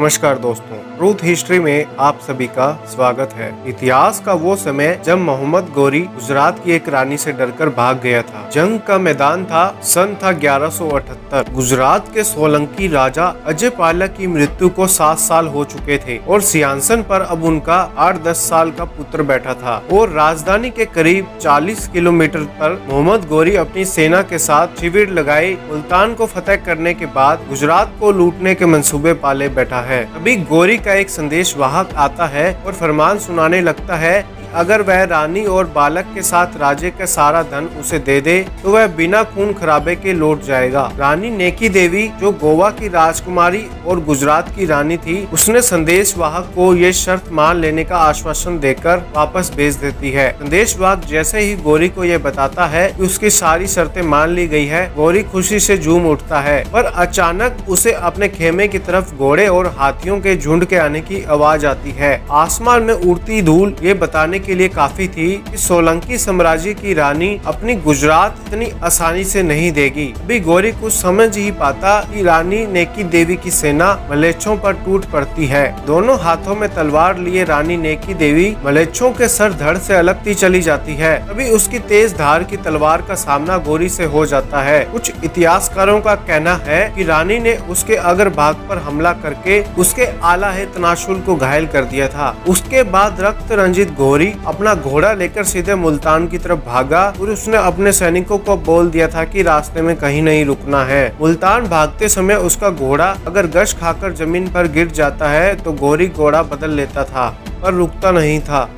नमस्कार दोस्तों, truth history में आप सभी का स्वागत है। इतिहास का वो समय जब मोहम्मद गोरी गुजरात की एक रानी से डरकर भाग गया था। जंग का मैदान था, सन था 1178। गुजरात के सोलंकी राजा अजय पाला की मृत्यु को 7 साल हो चुके थे और सिंहासन पर अब उनका 8-10 साल का पुत्र बैठा था और राजधानी के करीब 40 किलोमीटर पर मोहम्मद गोरी अपनी सेना के साथ शिविर लगाए मुल्तान को फतेह करने के बाद गुजरात को लूटने के मंसूबे पाले बैठा है। अभी गोरी का एक संदेश वाहक आता है और फरमान सुनाने लगता है कि अगर वह रानी और बालक के साथ राज्य का सारा धन उसे दे दे तो वह बिना खून खराबे के लौट जाएगा। रानी नेकी देवी, जो गोवा की राजकुमारी और गुजरात की रानी थी, उसने संदेश वाहक को ये शर्त मान लेने का आश्वासन देकर वापस भेज देती है। संदेश वाहक जैसे ही गोरी को यह बताता है कि उसकी सारी शर्तें मान ली गई है, गोरी खुशी से झूम उठता है। पर अचानक उसे अपने खेमे की तरफ घोड़े और हाथियों के झुंड के आने की आवाज आती है। आसमान में उड़ती धूल ये बताने के लिए काफी थी कि सोलंकी साम्राज्य की रानी अपनी गुजरात इतनी आसानी से नहीं देगी। अभी गोरी कुछ समझ ही पाता कि रानी नेकी देवी की सेना मलेच्छों पर टूट पड़ती है। दोनों हाथों में तलवार लिए रानी नेकी देवी मलेच्छों के सर धड़ से अलगती चली जाती है। अभी उसकी तेज धार की तलवार का सामना गोरी से हो जाता है। कुछ इतिहासकारों का कहना है कि रानी ने उसके अग्र भाग पर हमला करके उसके आला है तनाशुल को घायल कर दिया था। उसके बाद रक्त रंजित गोरी अपना घोड़ा लेकर सीधे मुल्तान की तरफ भागा और उसने अपने सैनिकों को बोल दिया था कि रास्ते में कहीं नहीं रुकना है। मुल्तान भागते समय उसका घोड़ा अगर गश खाकर जमीन पर गिर जाता है तो गोरी घोड़ा बदल लेता था, पर रुकता नहीं था।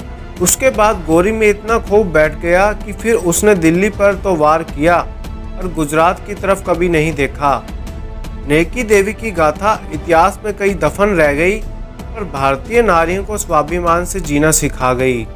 उसके बाद गोरी में इतना खौफ बैठ गया कि फिर उसने दिल्ली पर तो वार किया और गुजरात की तरफ कभी नहीं देखा। नेकी देवी की गाथा इतिहास में कई दफन रह गई और भारतीय नारियों को स्वाभिमान से जीना सिखा गई।